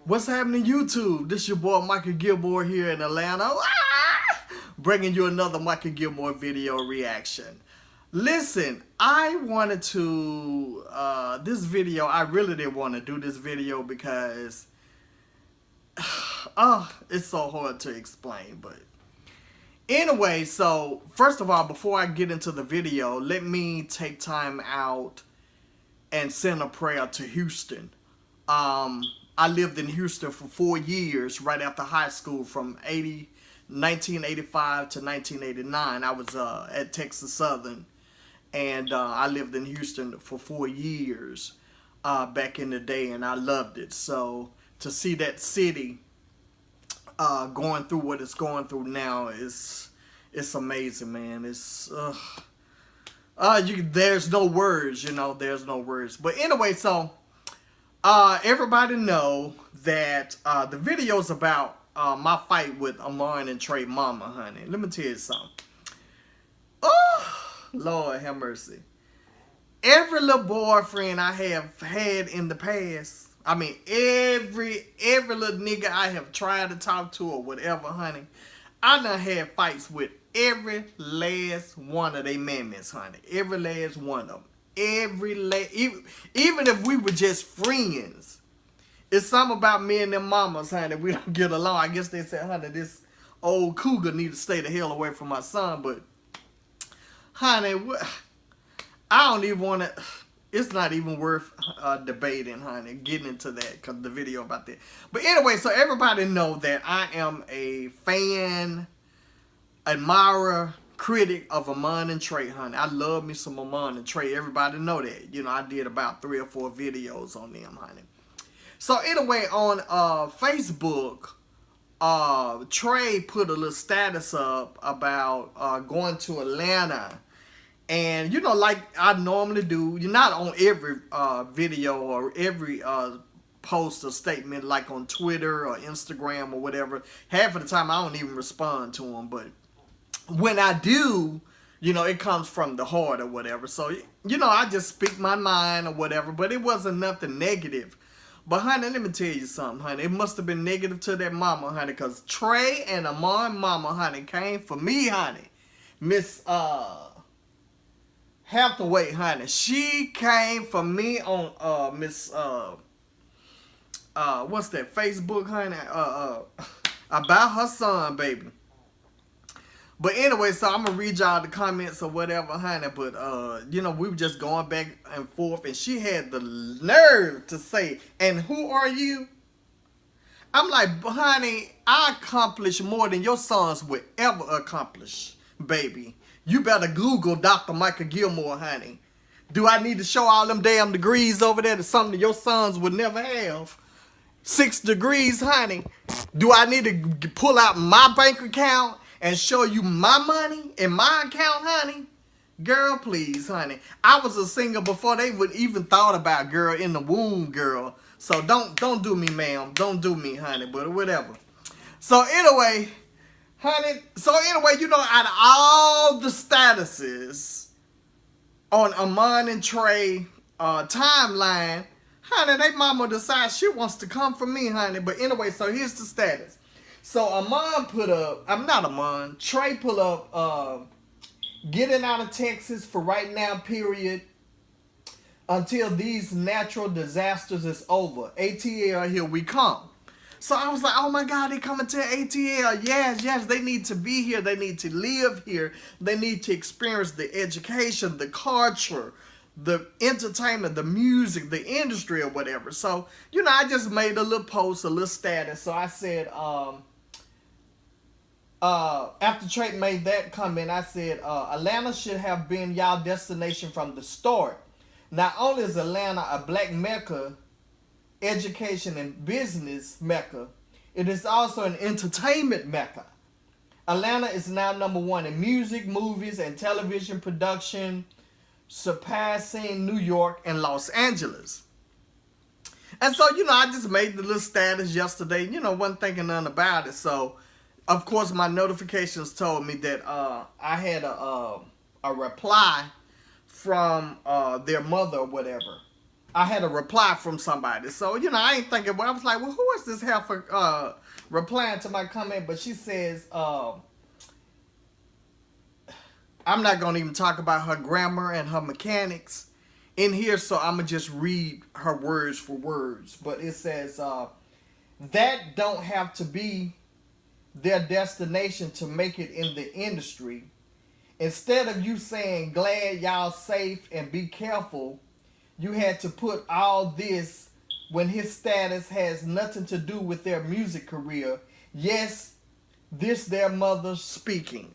What's happening, YouTube? This your boy Michael Gilmore here in Atlanta. Bringing you another Michael Gilmore video reaction. Listen, I wanted to, this video, I really didn't want to do this video because, it's so hard to explain, but anyway, so first of all, before I get into the video, let me take time out and send a prayer to Houston. I lived in Houston for 4 years right after high school from 1985 to 1989. I was at Texas Southern, and I lived in Houston for 4 years back in the day, and I loved it. So to see that city going through what it's going through now it's amazing, man. It's there's no words, there's no words. But anyway, so everybody know that the video's about my fight with Amon and Trey mama, honey. Let me tell you something. Oh, Lord have mercy. Every little boyfriend I have had in the past, I mean, every little nigga I have tried to talk to or whatever, honey, I done had fights with every last one of they mammies, honey. Every last one of them. Even if we were just friends, it's something about me and them mamas, honey. We don't get along. I guess they said, honey, this old cougar need to stay the hell away from my son. But, honey, I don't even want to. It's not even worth debating, honey, getting into that because the video about that. But anyway, so everybody know that I am a fan, admirer, critic of Amon and Trey, honey. I love me some Amon and Trey. Everybody know that. I did about 3 or 4 videos on them, honey. So anyway, on Facebook, Trey put a little status up about going to Atlanta. And, like I normally do, you're not on every video or every post or statement like on Twitter or Instagram or whatever. Half of the time, I don't even respond to them. But when I do, it comes from the heart or whatever. So, I just speak my mind or whatever. But it wasn't nothing negative. But, honey, let me tell you something, honey. It must have been negative to that mama, honey. Because Trey and Amon mama, honey, came for me, honey. Miss Hathaway, honey. She came for me on Miss what's that, Facebook, honey? About her son, baby. But anyway, so I'm gonna read y'all the comments or whatever, honey. But we were just going back and forth, and she had the nerve to say, "And who are you?" I'm like, honey, I accomplished more than your sons would ever accomplish, baby. You better Google Dr. Michael Gilmore, honey. Do I need to show all them damn degrees over there to something your sons would never have? 6 degrees, honey. Do I need to pull out my bank account and show you my money in my account, honey? Girl, please, honey. I was a singer before they would even thought about girl in the womb, girl. So don't do me, ma'am. Don't do me, honey, but whatever. So anyway, honey, out of all the statuses on Amon and Trey timeline, honey, they mama decides she wants to come for me, honey. But anyway, so here's the status. So Amon put up, Trey put up, getting out of Texas for right now, period, until these natural disasters is over. ATL, here we come. So I was like, oh my God, they coming to ATL. Yes, they need to be here. They need to live here. They need to experience the education, the culture, the entertainment, the music, the industry or whatever. So, I just made a little post, a little status. So I said, after Trey made that comment, I said, Atlanta should have been y'all destination from the start. Not only is Atlanta a black mecca, education and business mecca, it is also an entertainment mecca. Atlanta is now #1 in music, movies, and television production, surpassing New York and Los Angeles. And so, I just made the little status yesterday, wasn't thinking nothing about it. So, of course, my notifications told me that I had a reply from their mother or whatever. I had a reply from somebody. So, you know, I ain't thinking, well, I was like, well, who is this heifer replying to my comment? But she says, I'm not going to even talk about her grammar and her mechanics in here, so I'm going to just read her words for words. But it says, that don't have to be their destination to make it in the industry. Instead of you saying, glad y'all safe and be careful, you had to put all this when his status has nothing to do with their music career. Yes, this their mother speaking.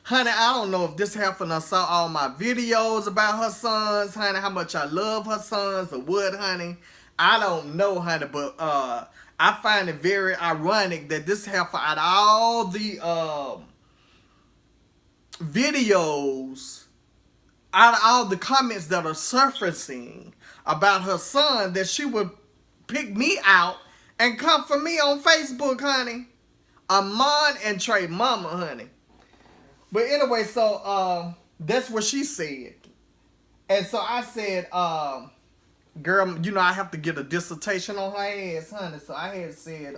Honey, I don't know if this heifer saw all my videos about her sons, honey, how much I love her sons or what, honey. I don't know, honey, but I find it very ironic that this heifer, out of all the videos, out of all the comments that are surfacing about her son, that she would pick me out and come for me on Facebook, honey. Amon and Trey mama, honey. But anyway, so that's what she said. And so I said, girl, you know I have to get a dissertation on her ass, honey. So I had said,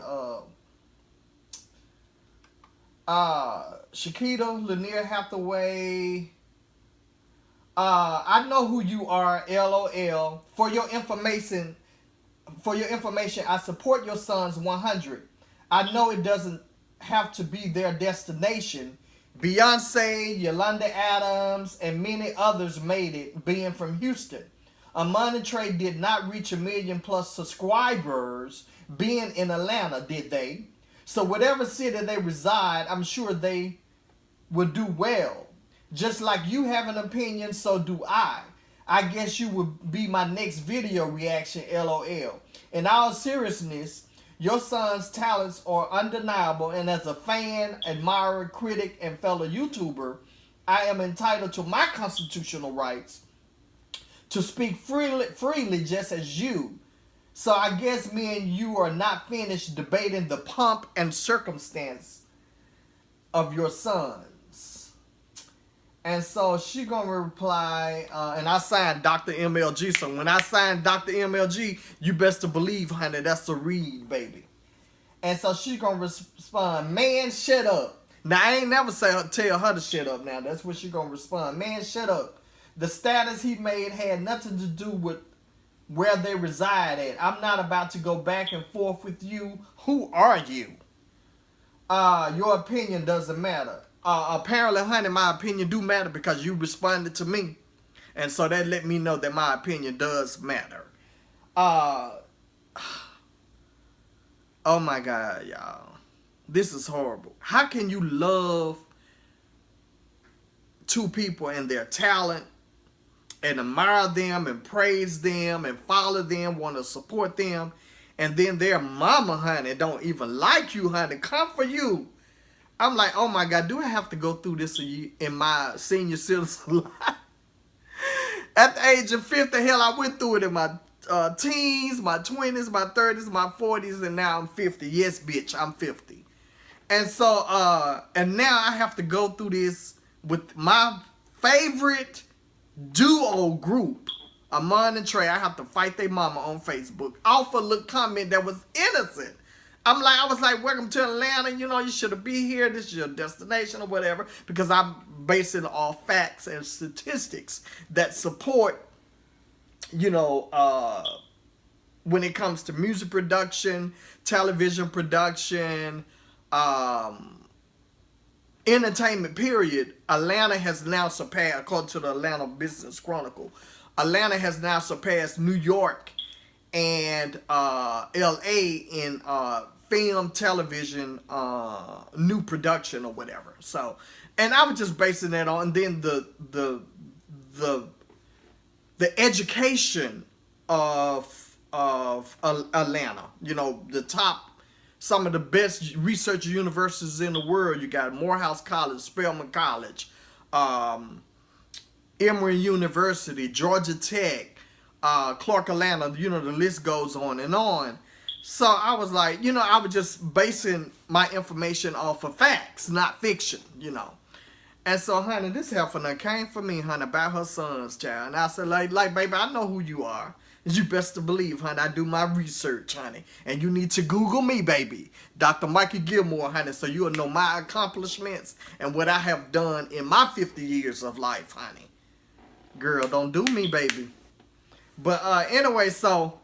Shakita, Lanier Hathaway, I know who you are, LOL. For your information, I support your sons 100. I know it doesn't have to be their destination. Beyonce, Yolanda Adams, and many others made it, being from Houston. Amon and Trey did not reach 1 million plus subscribers being in Atlanta, did they? So whatever city they reside, I'm sure they would do well. Just like you have an opinion, so do I. I guess you would be my next video reaction, LOL. In all seriousness, your son's talents are undeniable, and as a fan, admirer, critic, and fellow YouTuber, I am entitled to my constitutional rights to speak freely just as you. So I guess me and you are not finished debating the pomp and circumstance of your sons. And so she gonna reply, and I signed Dr. MLG. So when I signed Dr. MLG, you best to believe, honey, that's a read, baby. And so she gonna respond, man, shut up. Now I ain't never tell her to shut up. Now that's what she gonna respond, man, shut up. The status he made had nothing to do with where they reside at. I'm not about to go back and forth with you. Who are you? Your opinion doesn't matter. Apparently, honey, my opinion do matter because you responded to me. And so that let me know that my opinion does matter. Oh my God, y'all. This is horrible. How can you love two people and their talent and admire them and praise them and follow them, want to support them, and then their mama, honey, don't even like you, honey, come for you? I'm like, oh my God, do I have to go through this in my senior citizen life? At the age of 50, hell, I went through it in my teens, my 20s, my 30s, my 40s, and now I'm 50. Yes, bitch, I'm 50. And so, and now I have to go through this with my favorite duo group, Amon and Trey. I have to fight their mama on Facebook off a little comment that was innocent. I was like, welcome to Atlanta, you know, you should be here, this is your destination or whatever, because I'm basing it off facts and statistics that support, you know, when it comes to music production, television production, entertainment period. Atlanta has now surpassed, according to the Atlanta Business Chronicle, Atlanta has now surpassed New York and LA in film, television, new production or whatever. So, and I was just basing that on, and then the education of Atlanta. You know, the top, some of the best research universities in the world. You got Morehouse College, Spelman College, Emory University, Georgia Tech, Clark Atlanta, you know, the list goes on and on. So I was like, you know, I was just basing my information off of facts, not fiction, you know. And so, honey, this heifer done came for me, honey, about her son's child. And I said, like, baby, I know who you are. You best to believe, honey, I do my research, honey. And you need to Google me, baby. Dr. Michael Gilmore, honey, so you'll know my accomplishments and what I have done in my 50 years of life, honey. Girl, don't do me, baby. But anyway, so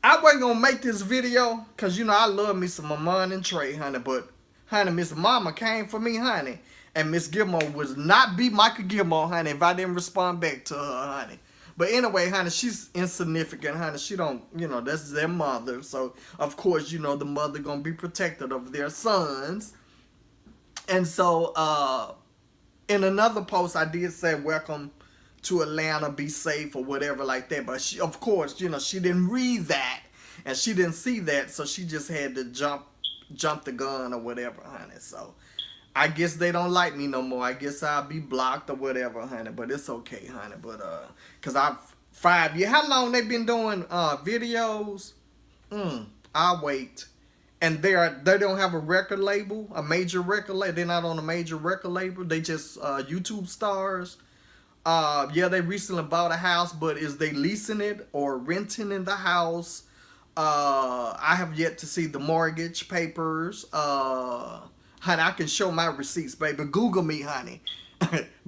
I wasn't going to make this video because, you know, I love me some Amon and Trey, honey. But, honey, Miss Mama came for me, honey. And Miss Gilmore would not be Michael Gilmore, honey, if I didn't respond back to her, honey. But anyway, honey, she's insignificant, honey. She don't, you know, that's their mother. So, of course, you know, the mother going to be protected of their sons. And so, in another post, I did say, welcome to Atlanta, be safe or whatever like that. But, she, of course, you know, she didn't read that. And she didn't see that. So, she just had to jump the gun or whatever, honey. So, I guess they don't like me no more. I guess I'll be blocked or whatever, honey. But it's okay, honey. But, because I've 5 years. How long they been doing videos? I'll wait. And they don't have a record label, a major record label. They're not on a major record label. They just YouTube stars. Yeah, they recently bought a house, but is they leasing it or renting in the house? I have yet to see the mortgage papers. Honey, I can show my receipts, baby. Google me, honey.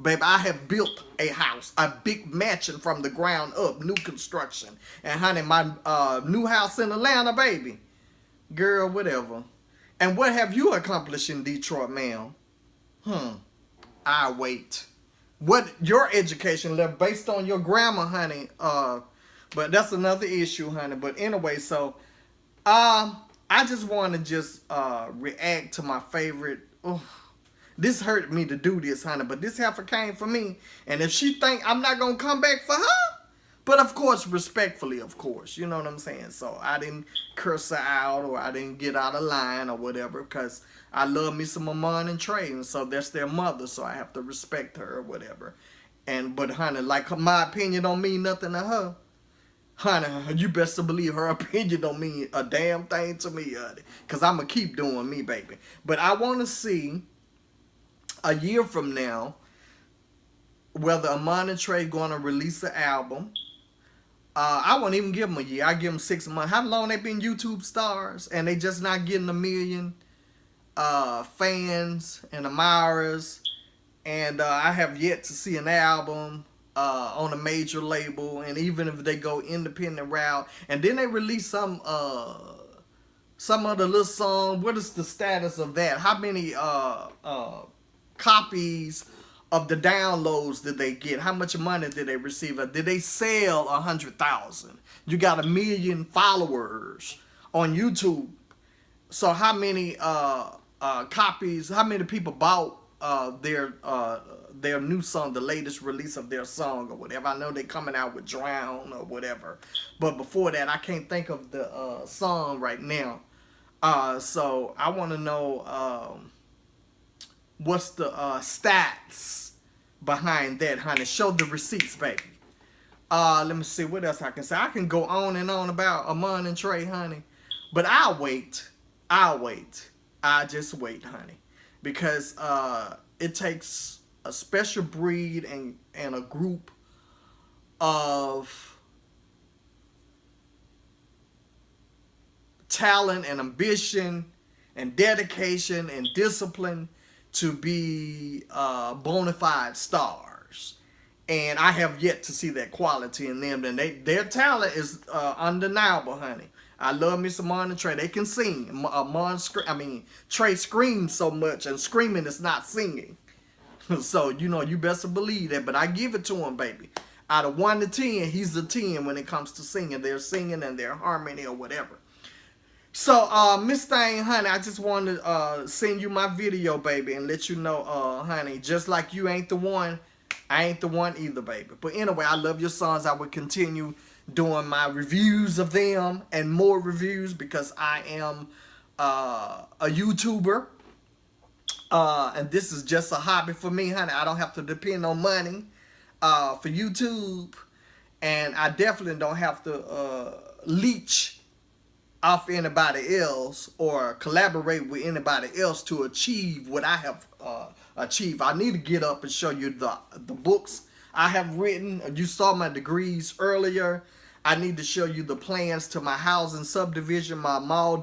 Baby, I have built a house, a big mansion from the ground up, new construction. And, honey, my new house in Atlanta, baby. Girl, whatever. And what have you accomplished in Detroit, ma'am? I wait. What your education level based on your grammar, honey? But that's another issue, honey. But anyway, so I just want to just react to my favorite. This hurt me to do this, honey, but this heifer came for me. And if she think I'm not going to come back for her, but of course, respectfully, of course, you know what I'm saying? So I didn't curse her out or I didn't get out of line or whatever because I love me some Amon and Trey, and so that's their mother, so I have to respect her or whatever. But honey, like my opinion don't mean nothing to her. Honey, you best to believe her opinion don't mean a damn thing to me, honey. Because I'm going to keep doing me, baby. But I want to see a year from now whether Amon and Trey going to release an album. I won't even give them a year. I give them 6 months. How long they been YouTube stars and they just not getting 1 million fans and admirers? And I have yet to see an album on a major label, and even if they go independent route, and then they release some other little song. What is the status of that? How many copies of the downloads did they get? How much money did they receive? Did they sell 100,000? You got 1 million followers on YouTube. So how many copies? How many people bought their new song, the latest release of their song or whatever? I know they coming out with Drown or whatever, but before that, I can't think of the song right now. So I want to know what's the stats behind that, honey. Show the receipts, baby. Let me see what else I can say. I can go on and on about Amon and Trey, honey, but I'll wait. I'll just wait, honey, because it takes a special breed and a group of talent and ambition and dedication and discipline to be bona fide stars. And I have yet to see that quality in them. And their talent is undeniable, honey. I love me some Amon and Trey. They can sing. Trey screams so much, and screaming is not singing. So, you know, you best to believe that. But I give it to him, baby. Out of 1 to 10, he's a 10 when it comes to singing. Their singing and their harmony or whatever. So, Miss Thing, honey, I just wanted to send you my video, baby, and let you know, honey, just like you ain't the one, I ain't the one either, baby. But anyway, I love your songs. I will continue doing my reviews of them and more reviews because I am a YouTuber. And this is just a hobby for me, honey. I don't have to depend on money for YouTube. And I definitely don't have to leech off anybody else or collaborate with anybody else to achieve what I have achieve. I need to get up and show you the books I have written. You saw my degrees earlier. I need to show you the plans to my housing subdivision, my mall